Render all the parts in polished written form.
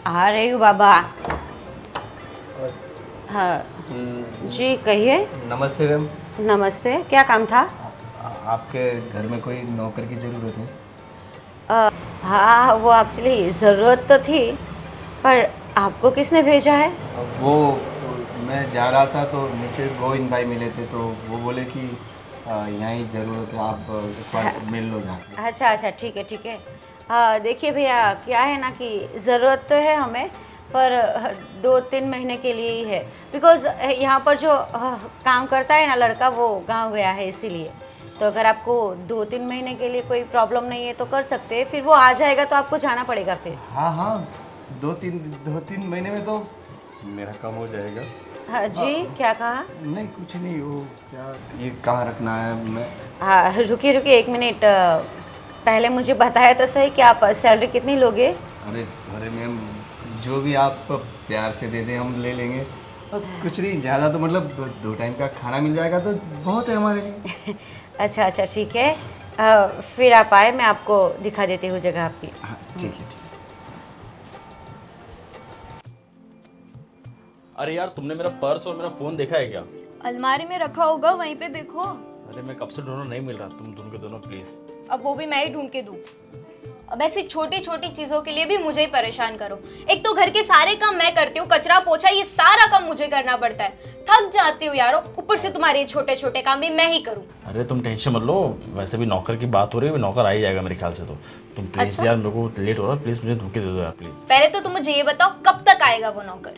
आ रही हूँ बाबा। और हाँ जी कहिए। नमस्ते मैम। नमस्ते, क्या काम था? आपके घर में कोई नौकर की ज़रूरत है? हाँ वो एक्चुअली ज़रूरत तो थी, पर आपको किसने भेजा है? वो मैं जा रहा था तो नीचे गोविंद भाई मिले थे, तो वो बोले कि यहाँ ही ज़रूरत है, आप एक बार मिल लो जाके। अच्छा अच्छा, ठीक है ठीक है। हाँ देखिए भैया, क्या है ना कि ज़रूरत तो है हमें, पर 2-3 महीने के लिए ही है। बिकॉज़ यहाँ पर जो काम करता है ना लड़का, वो गांव गया है, इसीलिए। तो अगर आपको 2-3 महीने के लिए कोई प्रॉब्लम नहीं है तो कर सकते हैं, फिर वो आ जाएगा तो आपको जाना पड़ेगा फिर। हाँ हाँ, 2-3 महीने में तो मेरा काम हो जाएगा। हाँ जी, क्या कहा? नहीं कुछ नहीं, वो क्या ये कहाँ रखना है मैं? हाँ रुकिए रुकिए 1 मिनट। पहले मुझे बताया तो सही कि आप सैलरी कितनी लोगे? अरे अरे मैम, जो भी आप प्यार से दे दें हम ले लेंगे। और कुछ नहीं ज़्यादा, तो मतलब 2 टाइम का खाना मिल जाएगा तो बहुत है हमारे लिए। अच्छा अच्छा ठीक है। फिर आप आए, मैं आपको दिखा देती हूँ जगह आपकी। हाँ ठीक है ठीक है। अरे यार, तुमने मेरा पर्स और मेरा फोन देखा है क्या? अलमारी में रखा होगा, वहीं पे देखो। अरे मैं कब से ढूंढ रहा, नहीं मिल रहा। तुम ढूंढ के दो ना प्लीज। अब वो भी मैं ही ढूंढ के दूं? अब ऐसी छोटी छोटी चीजों के लिए भी मुझे ही परेशान करो। एक तो घर के सारे काम मैं करती हूँ, कचरा पोछा ये सारा काम मुझे करना पड़ता है। थक जाती हूँ यारो, ऊपर से तुम्हारे छोटे छोटे काम भी मैं ही करूँ। अरे तुम टेंशन मत लो, वैसे भी नौकर की बात हो रही है, नौकर आ ही जाएगा मेरे ख्याल से। तो तुम प्लीज अच्छा? यार, मेरे को लेट हो रहा है, प्लीज मुझे ढूंढ के दे दो यार प्लीज। पहले तो तुम मुझे ये बताओ, कब तक आएगा वो नौकर?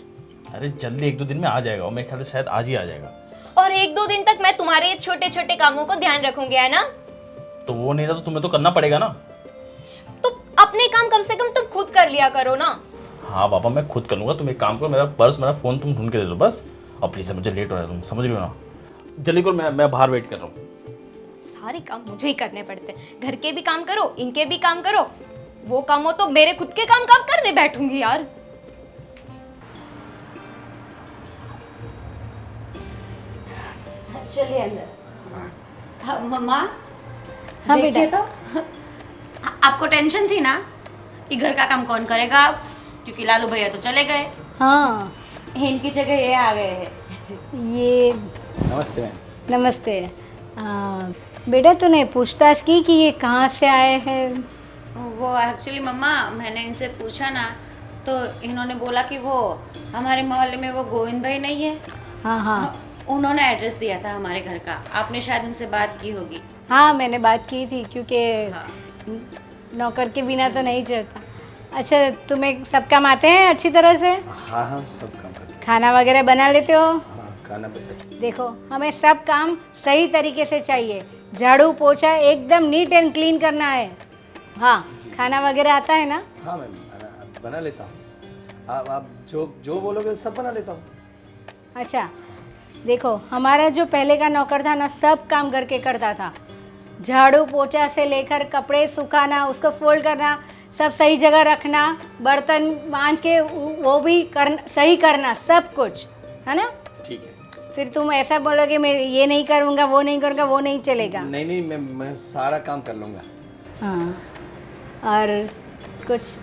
अरे जल्दी 1-2 दिन में आ जाएगा, और मेरे ख्याल से शायद आज ही आ जाएगा। और 1-2 दिन तक मैं तुम्हारे छोटे छोटे कामों को ध्यान रखूंगी, है ना? तो वो नहीं था तो तुम्हें तो करना पड़ेगा ना। तो अपने काम कम से कम तुम खुद कर लिया करो ना। हाँ बाबा, मैं खुद कर लूंगा। तुम एक काम करो, मेरा पर्स मेरा फोन तुम ढूंढ के दे दो बस। और प्लीज मुझे लेट हो रहा है, तुम समझ रही हो ना। जल्दी करो, मैं बाहर वेट कर रहा हूँ। सारे काम मुझे ही करने पड़ते हैं। घर के भी काम करो, इनके भी काम करो। वो काम हो तो मेरे खुद के काम कब करने बैठूंगी यार। चलिए अंदर। हाँ मम्मा। हाँ देखिए बेटा। तो आपको टेंशन थी ना कि घर का काम कौन करेगा, क्योंकि लालू भैया तो चले गए। हाँ इनकी जगह ये आ गए हैं। ये नमस्ते मैम। नमस्ते। बेटा तूने पूछताछ की कि ये कहाँ से आए हैं? वो एक्चुअली मम्मा, मैंने इनसे पूछा ना, तो इन्होंने बोला कि वो हमारे मोहल्ले में वो गोविंद भाई नहीं है। हाँ हाँ उन्होंने एड्रेस दिया था हमारे घर का। आपने शायद उनसे बात की होगी। हाँ मैंने बात की थी, क्योंकि हाँ। नौकर के बिना तो नहीं चलता। अच्छा तुम्हें सब काम आते हैं अच्छी तरह से? हाँ हाँ, सब काम करते हैं। खाना वगैरह बना लेते हो? हाँ खाना अच्छा। देखो हमें सब काम सही तरीके से चाहिए। झाड़ू पोछा एकदम नीट एंड क्लीन करना है। हाँ खाना वगैरह आता है ना? हाँ मैम, बना लेता हूँ। आप जो बोलोगे सब बना लेता हूँ। अच्छा देखो, हमारा जो पहले का नौकर था ना, सब काम घर के करता था। झाड़ू पोछा से लेकर कपड़े सुखाना, उसको फोल्ड करना, सब सही जगह रखना, बर्तन मांज के वो भी सही करना, सब कुछ है ना। ठीक है। फिर तुम ऐसा बोलोगे मैं ये नहीं करूँगा, वो नहीं करूँगा, वो नहीं चलेगा। नहीं नहीं, मैं सारा काम कर लूँगा। हाँ और कुछ?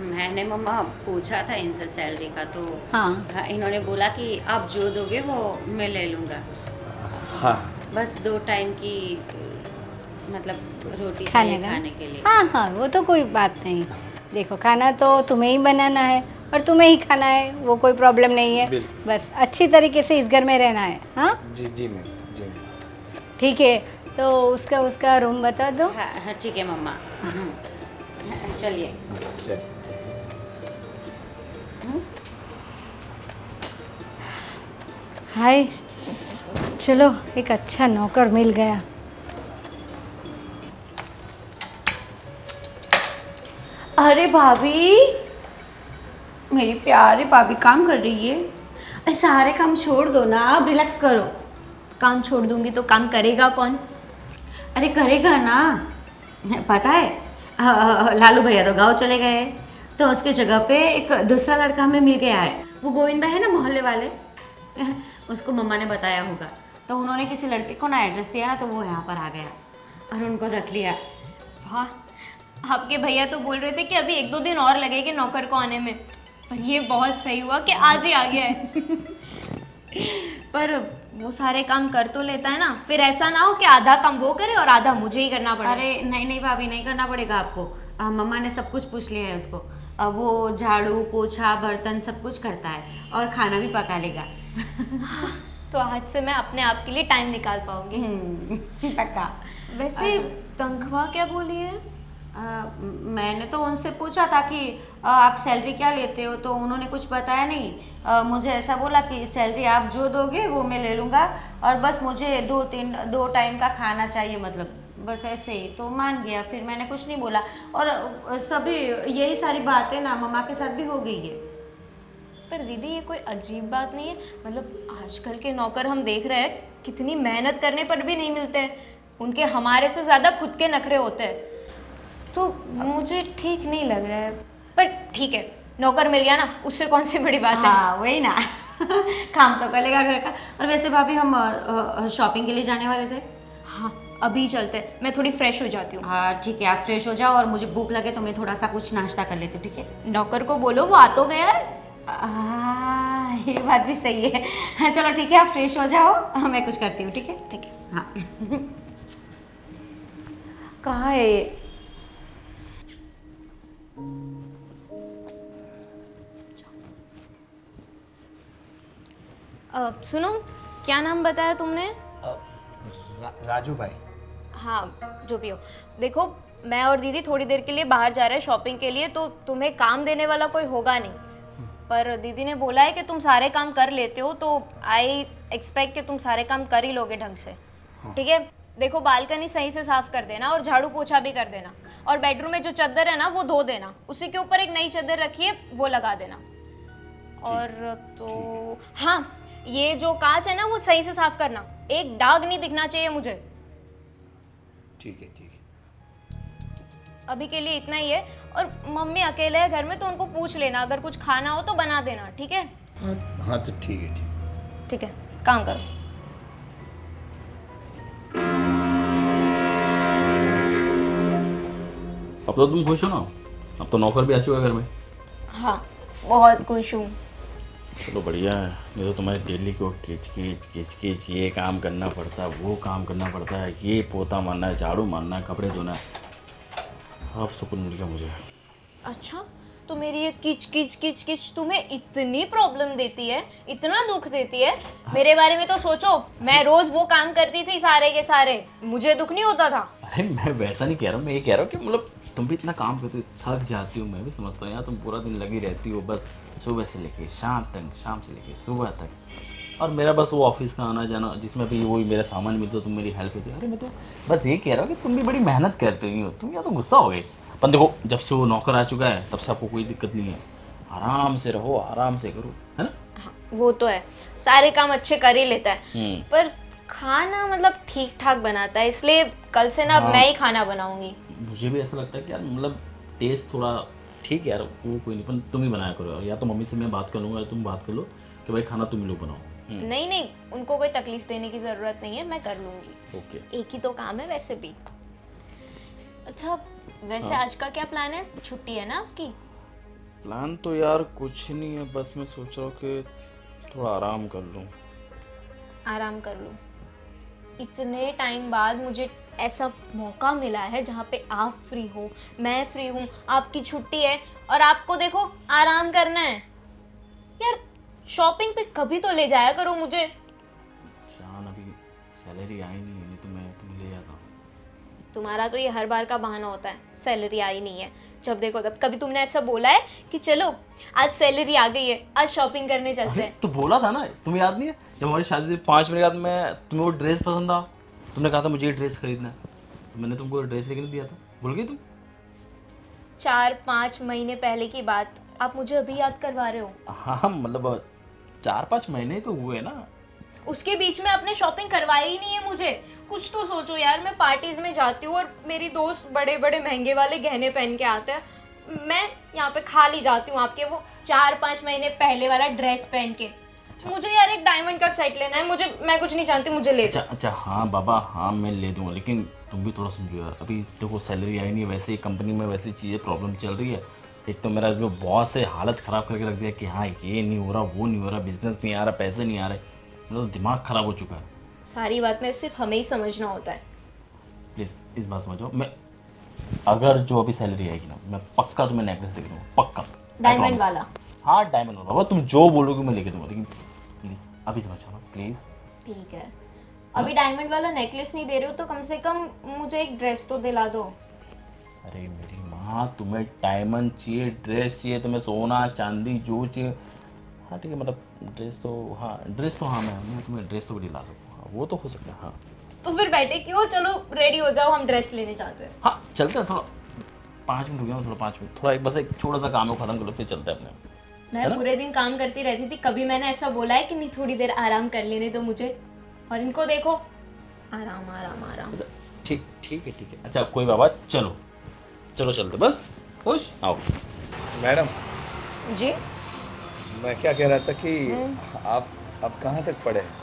मैंने मम्मा पूछा था इनसे सैलरी का, तो हाँ इन्होंने बोला कि आप जो दोगे वो मैं ले लूँगा। हाँ बस 2 टाइम की मतलब रोटी खाने चाहिए का? खाने के लिए। हाँ हाँ वो तो कोई बात नहीं। देखो खाना तो तुम्हें ही बनाना है और तुम्हें ही खाना है, वो कोई प्रॉब्लम नहीं है। बिल्कुल। बस अच्छी तरीके से इस घर में रहना है। हाँ जी जी मैम, जी मैम। ठीक है, तो उसका रूम बता दो। हाँ हाँ ठीक है मम्मा। चलिए। चलिए। हाय, चलो एक अच्छा नौकर मिल गया। अरे भाभी, मेरी प्यारी भाभी काम कर रही है। अरे सारे काम छोड़ दो ना, अब रिलैक्स करो। काम छोड़ दूंगी तो काम करेगा कौन? अरे करेगा ना, पता है लालू भैया तो गांव चले गए, तो उसकी जगह पे एक दूसरा लड़का हमें मिल गया है। वो गोविंदा है ना मोहल्ले वाले, उसको मम्मा ने बताया होगा, तो उन्होंने किसी लड़के को ना एड्रेस दिया ना, तो वो यहाँ पर आ गया और उनको रख लिया। वाह, आपके भैया तो बोल रहे थे कि अभी 1-2 दिन और लगेंगे नौकर को आने में, पर ये बहुत सही हुआ कि आज ही आ गया है। पर वो सारे काम कर तो लेता है ना, फिर ऐसा ना हो कि आधा काम वो करे और आधा मुझे ही करना पड़े। अरे नहीं नहीं भाभी, नहीं करना पड़ेगा आपको। मम्मा ने सब कुछ पूछ लिया है उसको। वो झाड़ू पोछा बर्तन सब कुछ करता है और खाना भी पका लेगा। तो आज से मैं अपने आप के लिए टाइम निकाल पाऊंगी। पक्का। वैसे तनख्वाह क्या बोली है? मैंने तो उनसे पूछा था कि आप सैलरी क्या लेते हो, तो उन्होंने कुछ बताया नहीं। मुझे ऐसा बोला कि सैलरी आप जो दोगे वो मैं ले लूँगा, और बस मुझे 2 टाइम का खाना चाहिए, मतलब बस ऐसे ही। तो मान गया, फिर मैंने कुछ नहीं बोला। और सभी यही सारी बातें ना मम्मा के साथ भी हो गई है। पर दीदी ये कोई अजीब बात नहीं है, मतलब आजकल के नौकर हम देख रहे हैं कितनी मेहनत करने पर भी नहीं मिलते हैं, उनके हमारे से ज़्यादा खुद के नखरे होते हैं, तो मुझे ठीक नहीं लग रहा है। पर ठीक है, नौकर मिल गया ना, उससे कौन सी बड़ी बात है। हाँ वही ना। काम तो करेगा घर का। और वैसे भाभी हम शॉपिंग के लिए जाने वाले थे। हाँ अभी चलते हैं, मैं थोड़ी फ्रेश हो जाती हूँ। हाँ ठीक है, आप फ्रेश हो जाओ और मुझे भूख लगे तो मैं थोड़ा सा कुछ नाश्ता कर लेती हूँ, ठीक है। नौकर को बोलो वो आ तो गया है। ये बात भी सही है। हाँ चलो ठीक है, आप फ्रेश हो जाओ, मैं कुछ करती हूँ, ठीक है। ठीक है। हाँ। कहाँ है ये? सुनो, क्या नाम बताया तुमने? राजू भाई। हाँ जो भी हो, देखो मैं और दीदी थोड़ी देर के लिए बाहर जा रहे हैं शॉपिंग के लिए, तो तुम्हें काम देने वाला कोई होगा नहीं, पर दीदी ने बोला है कि तुम सारे काम कर लेते हो, तो आई एक्सपेक्ट कि तुम सारे काम कर ही लोगे ढंग से। ठीक है, देखो बालकनी सही से साफ कर देना और झाड़ू पोछा भी कर देना, और बेडरूम में जो चादर है ना वो धो देना, उसी के ऊपर एक नई चादर रखी है वो लगा देना। और तो हाँ, ये जो कांच है ना वो सही से साफ करना, एक दाग नहीं दिखना चाहिए मुझे। ठीक है ठीक है। अभी के लिए इतना ही है, और मम्मी अकेले है घर में तो उनको पूछ लेना, अगर कुछ खाना हो तो बना देना, ठीक है। हाँ तो ठीक है ठीक है, काम करो। अब तो तुम खुश हो ना, अब तो नौकर भी आ चुका है घर में। हाँ बहुत खुश हूँ। चलो बढ़िया है, नहीं तो तुम्हारे डेली को किच किच किच किच ये काम करना पड़ता है, वो काम करना पड़ता है, ये पोता मारना है, झाड़ू मारना है, कपड़े धोना है। अब सुकून मिल गया मुझे। अच्छा, तो मेरी ये किच किच किच किच तुम्हें इतनी प्रॉब्लम देती है, इतना दुख देती है? मेरे बारे में तो सोचो, मैं रोज वो काम करती थी सारे के सारे, मुझे दुख नहीं होता था। अरे मैं वैसा नहीं कह रहा हूँ, मैं ये कह रहा हूँ कि मतलब तुम भी इतना काम करती हो, थक जाती हो, मैं भी समझता हूँ यार, तुम पूरा दिन लगी रहती हो बस सुबह से लेके शाम तक, शाम से लेके सुबह तक, और मेरा बस वो ऑफिस का आना जाना जिसमें भी वही मेरा सामान मिलता है, तुम मेरी हेल्प होती है। अरे मैं तो बस ये कह रहा हूँ कि तुम भी बड़ी मेहनत करते हो, तुम या तो गुस्सा हो गए। पर देखो जब से वो नौकर आ चुका है तब से आपको कोई दिक्कत नहीं है, आराम से रहो, आराम से करो, है ना। हाँ, वो तो है, सारे काम अच्छे कर ही लेता है, पर खाना मतलब ठीक ठाक बनाता है, इसलिए कल से ना हाँ। मैं ही खाना बनाऊंगी। मुझे भी ऐसा लगता है कि यार मतलब टेस्ट थोड़ा ठीक है यार, वो कोई नहीं, पर तुम ही बनाया करो, या तो मम्मी से मैं बात कर लूँगा या तुम बात कर लो कि भाई खाना तुम ही लोग बनाओ। नहीं नहीं, उनको कोई तकलीफ देने की जरूरत नहीं है, मैं कर लूंगी। ओके। एक ही तो काम है वैसे भी। अच्छा वैसे हाँ। आज का क्या प्लान है? छुट्टी है ना आपकी? प्लान तो यार कुछ नहीं है, बस मैं सोच रहा हूँ कि थोड़ा आराम कर लूँ। आराम कर लूँ? इतने टाइम बाद मुझे ऐसा मौका मिला है जहाँ पे आप फ्री हो, मैं फ्री हूँ, आपकी छुट्टी है, और आपको देखो आराम करना है। यार शॉपिंग पे कभी तो ले जाया करो मुझे। जान अभी सैलरी आई नहीं है, नहीं तो मैं तुम्हें ले जाता हूँ। तुम्हारा तो ये हर बार का बहाना होता है, सैलरी आई नहीं है, जब देखो तब। कभी तुमने ऐसा बोला है कि चलो आज सैलरी आ गई है, आज शॉपिंग करने चलते अरे हैं? तो बोला था ना, तुम्हें याद नहीं है जब हमारी शादी से 5 मिनट बाद मैं तुम्हें वो ड्रेस पसंद आ, तुमने कहा था मुझे ये ड्रेस खरीदना है, तो मैंने तुमको ड्रेस लेके नहीं दिया था, भूल गई तुम? 4-5 महीने पहले की बात आप मुझे अभी याद करवा रहे हो? हाँ मतलब 4-5 महीने ही तो हुए ना। उसके बीच में आपने शॉपिंग करवाई ही नहीं है मुझे। कुछ तो सोचो यार, मैं पार्टीज में जाती हूँ और मेरी दोस्त बड़े बड़े महंगे वाले गहने पहन के आते हैं, मैं यहाँ पे खाली जाती हूँ आपके वो 4-5 महीने पहले वाला ड्रेस पहन के। मुझे यार एक डायमंड का सेट लेना है, मैं कुछ नहीं जानती, मुझे ले अच्छा जाओ। अच्छा हाँ बाबा, हाँ मैं ले दूँगा, लेकिन तुम भी थोड़ा समझो यार, अभी देखो सैलरी आई नहीं है, वैसे ही कंपनी में वैसी चीज़ें प्रॉब्लम चल रही है। एक तो मेरा जो बॉस है हालत ख़राब करके रख दिया कि हाँ ये नहीं हो रहा, वो नहीं हो रहा, बिजनेस नहीं आ रहा, पैसे नहीं आ रहे, मतलब दिमाग ख़राब हो चुका है। सारी बात में सिर्फ हमें ही समझना होता है। प्लीज़ इस बात समझो, मैं अगर जो अभी सैलरी आएगी ना, मैं पक्का तुम्हें नेकलेस दे दूँगा, पक्का। I diamond promise। वाला? हाँ डायमंड वाला, वो तुम जो बोलोगे मैं लेके दूँगा, लेकिन प्लीज़ अभी समझो ना प्लीज़। ठीक है, अभी डायमंड वाला नेकलेस नहीं दे रहे हो तो कम से कम मुझे एक ड्रेस तो दिला दो। अरे मेरी माँ, तुम्हें डायमंड चाहिए, ड्रेस चाहिए, तुम्हें सोना चांदी जो चाहिए, हाँ ठीक है, मतलब ड्रेस तो हाँ मैं तुम्हें ड्रेस तो भी दिला सकता हूँ, हाँ वो तो हो सकता है। हाँ तो फिर बैठे क्यों, चलो रेडी हो जाओ, हम ड्रेस लेने जाते हैं। हाँ चलते हैं, थोड़ा 5 मिनट हो गया, थोड़ा 5 मिनट, थोड़ा बस एक छोटा सा काम है, खत्म कर लो फिर चलते हैं अपने। है मैं ना? पूरे दिन काम करती रहती थी, कभी मैंने ऐसा बोला है कि नहीं थोड़ी देर आराम कर लेने दो मुझे, और इनको देखो आराम आराम आराम। ठीक ठीक है ठीक है, अच्छा कोई बाबा, चलो चलो चलते, बस खुश आओ। मैडम, जी मैं क्या कह रहा था कि आप कहाँ तक पढ़े हैं?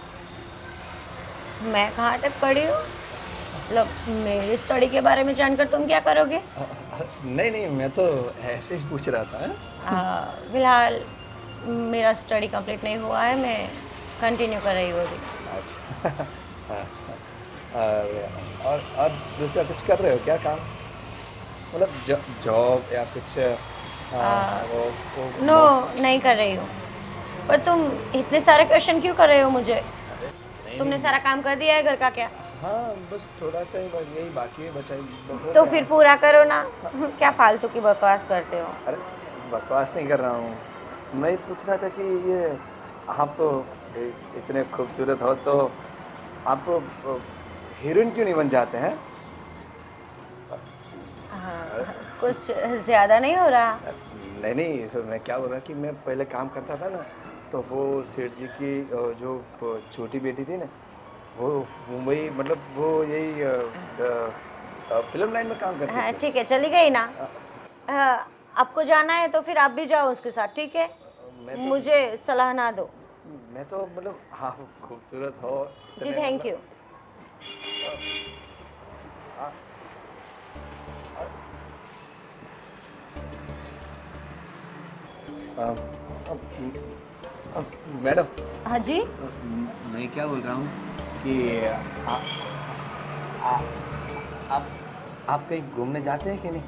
मैं कहाँ तक पढ़ी हूँ? मतलब मेरी स्टडी के बारे में जानकर तुम क्या करोगे? नहीं नहीं, मैं तो ऐसे ही पूछ रहा था। फिलहाल मेरा स्टडी कंप्लीट नहीं हुआ है, मैं कंटिन्यू कर रही हूँ अभी। अच्छा हाँ, और दूसरा कुछ कर रहे हो क्या काम, मतलब जॉब या कुछ? नो नहीं कर रही हूँ। पर तुम इतने सारे क्वेश्चन क्यों कर रहे हो मुझे? तुमने सारा काम कर दिया है घर का क्या? हाँ बस थोड़ा सा ही यही बाकी है, बचा तो फिर पूरा करो ना। क्या फालतू की बकवास करते हो? अरे बकवास नहीं कर रहा हूँ, मैं पूछ रहा था कि ये आप इतने खूबसूरत हो तो आप हीरोइन क्यों नहीं बन जाते हैं? हाँ, कुछ ज़्यादा नहीं हो रहा? नहीं नहीं, मैं क्या बोल रहा कि मैं पहले काम करता था ना, तो वो सेठ जी की जो छोटी बेटी थी ना, वो मुंबई, मतलब वो यही फिल्म लाइन में काम करती हाँ थी। ठीक है, चली गई ना। आपको जाना है तो फिर आप भी जाओ उसके साथ, ठीक है? मुझे सलाह ना दो। मैं तो मतलब हाँ खूबसूरत हो जी इतने थैंक यू। मैडम, हाँ जी, मैं क्या बोल रहा हूँ कि आप कहीं घूमने जाते हैं कि नहीं?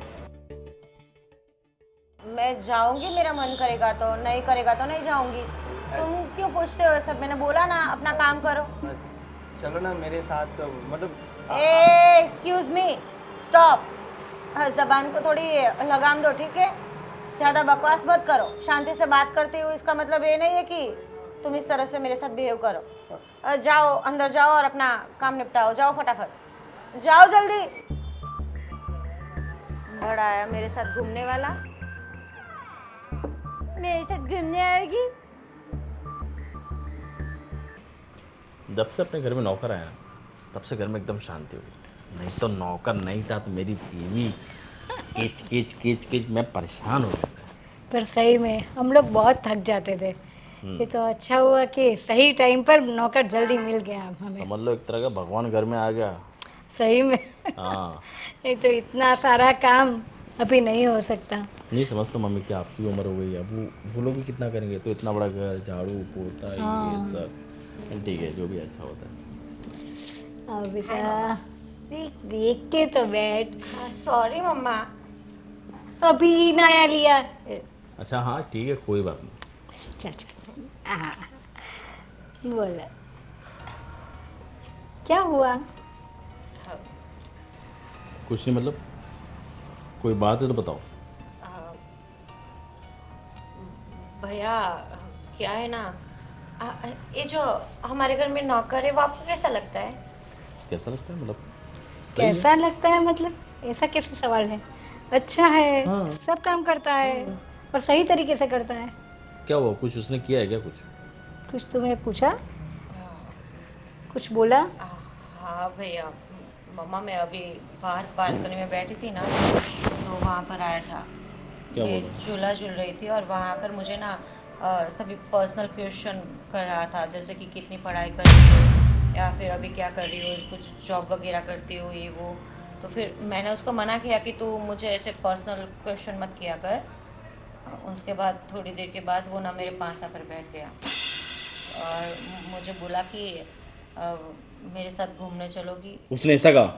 मैं जाऊंगी, मेरा मन करेगा तो, नहीं करेगा तो नहीं जाऊंगी। तुम क्यों पूछते हो सब? मैंने बोला ना अपना काम करो। चलो ना मेरे साथ, मतलब एक्सक्यूज मी, स्टॉप। जबान को थोड़ी लगाम दो, ठीक है? ज़्यादा बकवास मत करो। शांति से बात करती हूँ, इसका मतलब ये नहीं है कि तुम इस तरह से मेरे साथ बिहेव करो। जाओ अंदर जाओ और अपना काम निपटाओ, जाओ फटाफट, जाओ जल्दी। बड़ा आया मेरे साथ घूमने वाला, मेरे साथ घूमने आएगी। जब से अपने घर में नौकर आया ना, तब से घर में एकदम शांति हो गई। नहीं तो नौकर नहीं था तो मेरी बीवी किच किच किच किच, मैं परेशान हो गया था। पर सही में हम लोग बहुत थक जाते थे। ये तो अच्छा हुआ कि सही टाइम पर नौकर जल्दी मिल गया हमें। समझ लो एक तरह का भगवान घर में आ गया। सही में हाँ नहीं तो इतना सारा काम अभी नहीं हो सकता। नहीं समझता मम्मी, क्या आपकी उम्र हो गई है, अब वो लोग भी कितना करेंगे, तो इतना बड़ा घर, झाड़ू पोता ये सब, ठीक है जो भी अच्छा होता है। अब बेटा देख देख के तो बैठ। सॉरी मम्मा। अभी नया लिया। अच्छा हाँ ठीक है कोई बात नहीं। चल चल हाँ बोला क्या हुआ? कुछ नहीं, मतलब कोई बात है तो बताओ। भैया क्या है ना, ये जो हमारे घर में नौकर है वो आपको कैसा लगता है? कैसा लगता है, मतलब सही है? कैसा लगता है मतलब ऐसा कैसे सवाल है? अच्छा है, हाँ। सब काम करता है और सही तरीके से करता है। क्या हुआ, कुछ उसने किया है क्या कुछ? कुछ तुम्हें पूछा, कुछ बोला? हाँ भैया, मम्मा मैं अभी बाहर बालकनी में बैठी थी ना, तो वहाँ पर आया था। क्या ये बोला? झूला झूल रही थी और वहाँ आकर मुझे ना सभी पर्सनल क्वेश्चन कर रहा था, जैसे कि कितनी पढ़ाई करती हो या फिर अभी क्या कर रही हो, कुछ जॉब वगैरह करती हो, ये वो। तो फिर मैंने उसको मना किया कि तू मुझे ऐसे पर्सनल क्वेश्चन मत किया कर। उसके बाद थोड़ी देर के बाद वो ना मेरे पास आकर बैठ गया और मुझे बोला कि मेरे साथ घूमने चलोगी। उसने ऐसा कहा?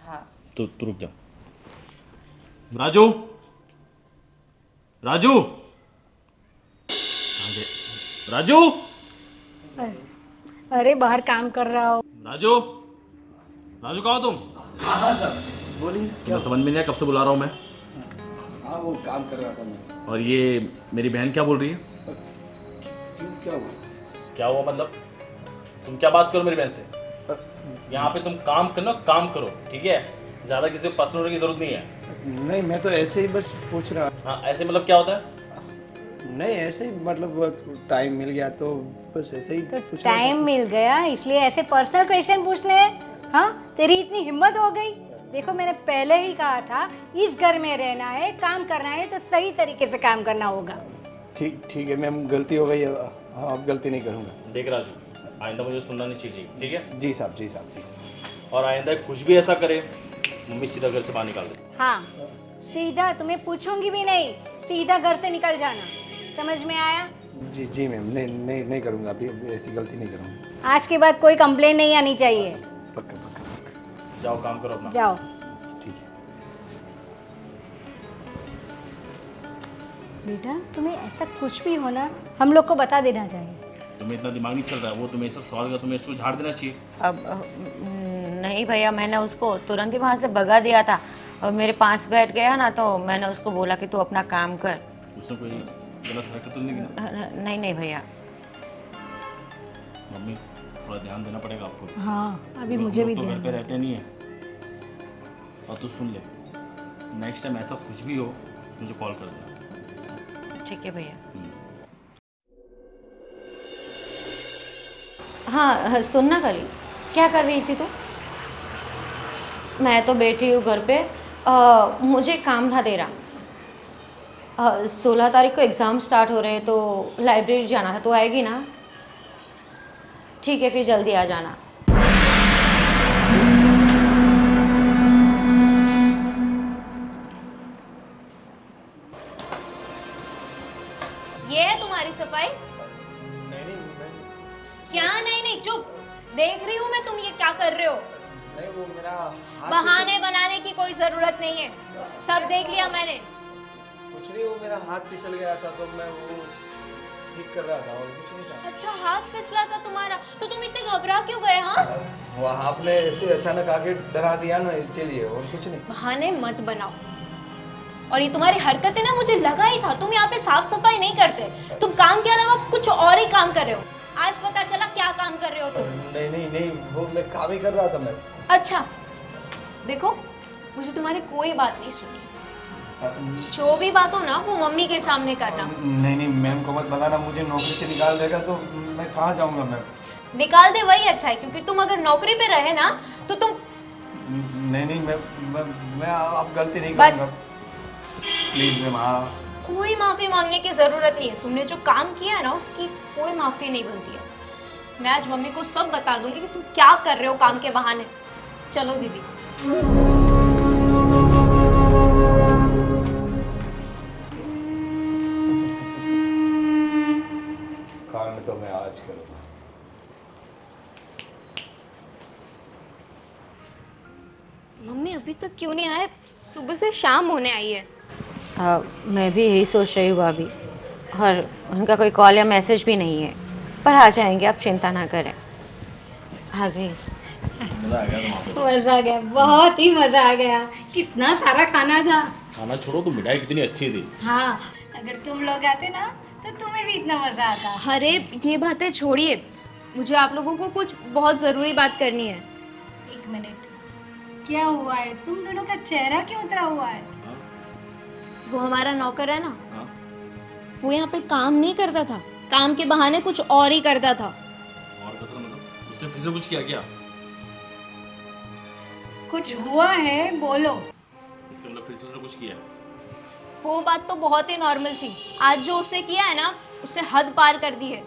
हाँ। तो तू रुक जा। राजू, राजू, राजू, अरे बाहर काम कर रहा हो। राजू, राजू कहाँ हो तुम? हाँ सर, बोलिए क्या? तुम्हें समझ में नहीं आया, कब से बुला रहा हूँ मैं। हाँ वो काम कर रहा था मैं। और ये मेरी बहन क्या बोल रही है? क्यों, क्या हुआ? क्या हुआ मतलब? तुम क्या बात करो मेरी बहन से? यहाँ पे तुम काम करना, काम करो, ठीक है? ज़्यादा किसी को पसंद होने की जरूरत नहीं है। नहीं, मैं तो ऐसे ही बस पूछ रहा। हाँ, ऐसे मतलब क्या होता है? नहीं, ऐसे ही मतलब टाइम मिल गया तो बस ऐसे ही तो पूछ रहा था। टाइम मिल गया इसलिए ऐसे पर्सनल क्वेश्चन पूछने हैं? हाँ, तेरी इतनी हिम्मत हो गई। देखो मैंने पहले ही कहा था इस घर में रहना है, काम करना है तो सही तरीके से काम करना होगा। ठीक है मैम, गलती हो गई। अब गलती नहीं करूँगा। देख राजू, आइंदा मुझे सुनना नहीं चाहिए, ठीक है? जी साहब, जी साहब, जी साहब। और आइंदा कुछ भी ऐसा करे, मम्मी सीधा घर से बाहर निकाल दे। हाँ, सीधा तुम्हें पूछूंगी भी नहीं, सीधा घर से निकल जाना। समझ में आया? जी जी मैम, नहीं करूँगा। अभी ऐसी गलती नहीं करूँगा। आज के बाद कोई कंप्लेन नहीं आनी चाहिए। पक्का पक्का पक्का। जाओ काम करो अपना। जाओ। ठीक है। बेटा तुम्हें ऐसा कुछ भी होना हम लोग को बता देना चाहिए। तुम्हें इतना दिमाग नहीं चल रहा है, वो तुम्हें सब सवाल का तुम्हें इसको झाड़ देना चाहिए। अब नहीं भैया, मैंने उसको तुरंत ही वहाँ से भगा दिया था और मेरे पास बैठ गया ना तो मैंने उसको बोला कि तू अपना काम कर। उसने कोई गलत हरकत तो नहीं की? नहीं भैया। मम्मी थोड़ा ध्यान देना पड़ेगा आपको। हाँ, अभी हम मुझे लोग भी तो घर ध्यान पे दे। रहते नहीं है। और तू सुन ले, नेक्स्ट टाइम ऐसा कुछ भी हो मुझे कॉल कर दे। ठीक है भैया। हाँ सुनना करी, क्या कर रही थी तू? मैं तो बैठी हूँ घर पे। मुझे काम था तेरा। 16 तारीख को एग्ज़ाम स्टार्ट हो रहे हैं तो लाइब्रेरी जाना था। तू आएगी ना? ठीक है फिर जल्दी आ जाना। ये है तुम्हारी सफाई? नहीं क्या नहीं नहीं, चुप। देख रही हूँ मैं तुम ये क्या कर रहे हो। नहीं, वो मेरा हाथ बहाने बनाने की कोई जरूरत नहीं है, सब देख लिया मैंने। कुछ नहीं, वो मेरा हाथ फिसल गया था तो मैं वो ठीक कर रहा था और कुछ नहीं था। अच्छा, हाथ फिसला था तुम्हारा, तो तुम इतने घबरा क्यों गए? हाँ, वो आपने ऐसे अचानक आके डरा दिया ना, इसीलिए, और कुछ नहीं। बहाने मत बनाओ। और ये तुम्हारी हरकतें ना, मुझे लगा ही था तुम यहाँ पे साफ सफाई नहीं करते, तुम काम के अलावा कुछ और ही काम कर रहे हो। आज पता चला क्या काम कर रहे हो तुम। नहीं, वो मैं काम ही कर रहा था मैं। अच्छा देखो, मुझे तुम्हारी कोई बात नहीं सुनी। जो भी बात हो ना वो मम्मी के सामने करना। नहीं मैम को मत बताना, मुझे नौकरी से निकाल देगा तो मैं कहाँ जाऊँगा मैम। निकाल दे वही अच्छा है, क्योंकि तुम अगर नौकरी पे रहे ना तो तुम। नहीं मैं अब गलती नहीं बस। करूँगा। Please ma'am. हाँ, कोई माफी मांगने की जरूरत नहीं है। तुमने जो काम किया है ना उसकी कोई माफी नहीं बनती है। मैं आज मम्मी को सब बता दूंगी कि तुम क्या कर रहे हो काम के बहाने। चलो दीदी। काम तो मैं आज करूँगा। मम्मी अभी तक क्यों नहीं आए? सुबह से शाम होने आई है। मैं भी यही सोच रही हूँ भाभी, और उनका कोई कॉल या मैसेज भी नहीं है, पर आ जाएंगे, आप चिंता ना करें। आ गई। मजा आ गया तुम्हारा? मजा आ गया, बहुत ही मजा आ गया। कितना सारा खाना था। खाना छोड़ो, तो मिठाई कितनी अच्छी थी। हाँ, अगर तुम लोग आते ना तो तुम्हें भी इतना मजा आता। अरे ये बातें छोड़िए, मुझे आप लोगों को कुछ बहुत ज़रूरी बात करनी है। एक मिनट, क्या हुआ है? तुम दोनों का चेहरा क्यों उतरा हुआ है? वो हमारा नौकर है ना, हाँ? वो यहाँ पे काम नहीं करता था, काम के बहाने कुछ और ही करता था। और बता, मतलब उसने फिर से कुछ किया क्या? कुछ हुआ है, बोलो। इसका मतलब फिर से उसने कुछ किया है? वो बात तो बहुत ही नॉर्मल थी, आज जो उससे किया है ना उससे हद पार कर दी है।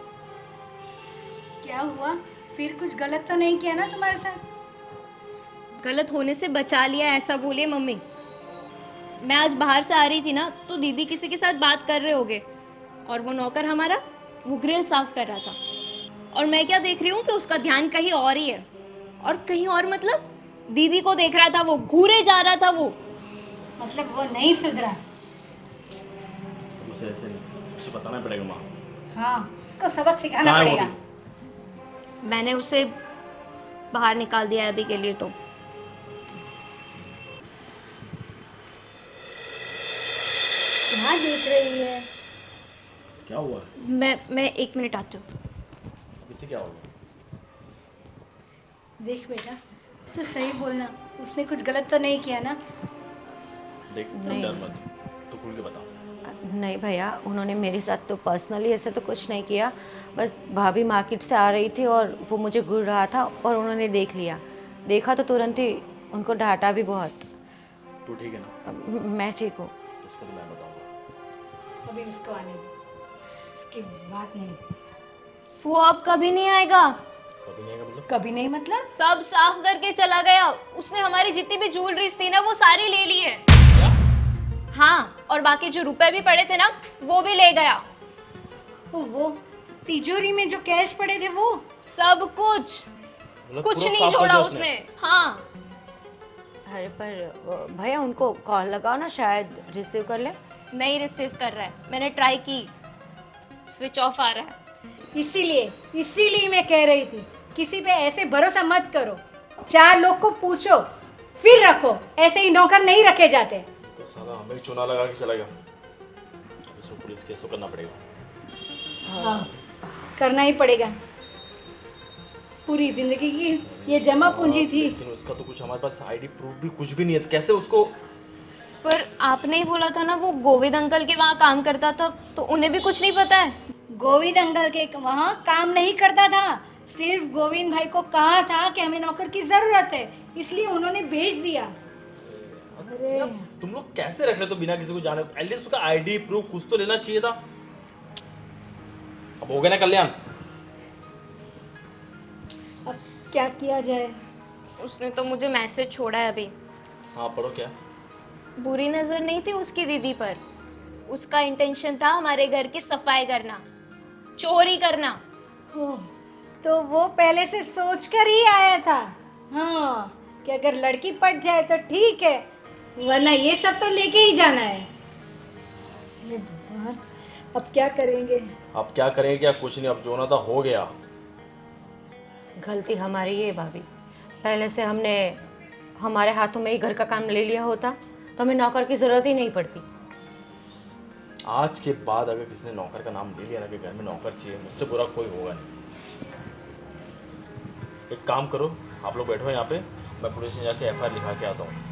क्या हुआ? फिर कुछ गलत तो नहीं किया ना तुम्हारे साथ? गलत होने से बचा लिया ऐसा बोलिए मम्मी। मैं आज बाहर से आ रही थी ना तो दीदी किसी के साथ बात कर रहे होगे और वो नौकर हमारा वो ग्रिल साफ कर रहा था और मैं क्या देख रही हूँ कि उसका ध्यान कहीं और ही है। और कहीं और मतलब दीदी को देख रहा था, वो घूरे जा रहा था वो। मतलब वो नहीं सुधरा। उसे ऐसे नहीं, उसे बताना पड़ेगा माँ। हाँ, उसको सबक सिखाना कहाँ है वो पड़ेगा। भी? मैंने उसे बाहर निकाल दिया है अभी के लिए। तो क्या देख रही है? क्या हुआ? मैं 1 मिनट आती हूँ। इससे क्या होगा? देख बेटा, तू सही बोलना, उसने कुछ गलत तो नहीं किया ना? देख नहीं। डर मत, तो खुल के बताओ। नहीं भैया, उन्होंने मेरे साथ तो पर्सनली ऐसे तो कुछ नहीं किया। बस भाभी मार्केट से आ रही थी और वो मुझे घूर रहा था और उन्होंने देख लिया। देखा तो तुरंत ही उनको डांटा भी बहुत। तू ठीक है ना? मैं ठीक हूँ। तो उसको तो मैं बताऊंगा। अभी उसको आने दे, उसकी बात नहीं। वो अब कभी नहीं आएगा। कभी नहीं आएगा मतलब? कभी नहीं मतलब? सब साफ करके चला गया। उसने हमारी जितनी भी ज्वेलरीज थी ना वो सारी ले ली है। क्या? हाँ, और बाकी जो रुपए भी पड़े थे ना वो भी ले गया। वो तिजोरी में जो कैश पड़े थे वो? सब कुछ, मतलब कुछ पूरा नहीं साफ कर छोड़ा दिया उसने। हाँ, अरे पर भैया उनको कॉल लगाओ ना, शायद रिसीव कर ले। नहीं रिसीव कर रहा है। मैंने ट्राई की, स्विच ऑफ आ रहा है। इसीलिए मैं कह रही थी, किसी पे ऐसे भरोसा मत करो। 4 लोग को पूछो फिर रखो, ऐसे ही नौकर नहीं रखे जाते। तो साला हमें चुना लगा के चला गया। इसको पुलिस केस तो करना पड़ेगा। हाँ, करना ही पड़ेगा। पूरी जिंदगी की ये जमा पूंजी थी। लेकिन उसका तो कुछ हमारे पास आईडी प्रूफ भी कुछ भी नहीं है, तो कैसे उसको? पर आपने ही बोला था ना वो गोविंद अंकल के वहाँ काम करता था, तो उन्हें भी कुछ नहीं पता है। गोविंद अंकल के वहाँ काम नहीं करता था। सिर्फ गोविंद भाई को कहा था कि हमें नौकर की जरूरत है, इसलिए उन्होंने भेज दिया। अरे तुम लोग कैसे रख ले तो बिना किसी को जाने? एटलीस्ट उसका आईडी प्रूफ कुछ तो लेना चाहिए था। अब हो गया ना कल्याण। अब क्या किया जाए? उसने तो मुझे मैसेज छोड़ा है अभी। हाँ पढ़ो क्या? बुरी नजर नहीं थी उसकी दीदी पर। उसका इंटेंशन था हमारे घर की सफाई करना, चोरी करना। ओह, तो वो पहले से सोच कर ही आया था। हाँ, कि अगर लड़की पट जाए तो ठीक है, वरना ये सब तो लेके ही जाना है। हे भगवान, अब क्या करेंगे? अब क्या करेंगे? क्या कुछ नहीं, अब जो होना था हो गया। गलती हमारी है भाभी। पहले से हमने हमारे हाथों में ही घर का काम ले लिया होता तो हमें नौकर की ज़रूरत ही नहीं पड़ती। आज के बाद अगर किसी ने नौकर का नाम ले लिया ना कि घर में नौकर चाहिए, मुझसे बुरा कोई होगा नहीं। एक काम करो, आप लोग बैठो यहाँ पे, मैं पुलिस में जाके FIR लिखा के आता हूँ।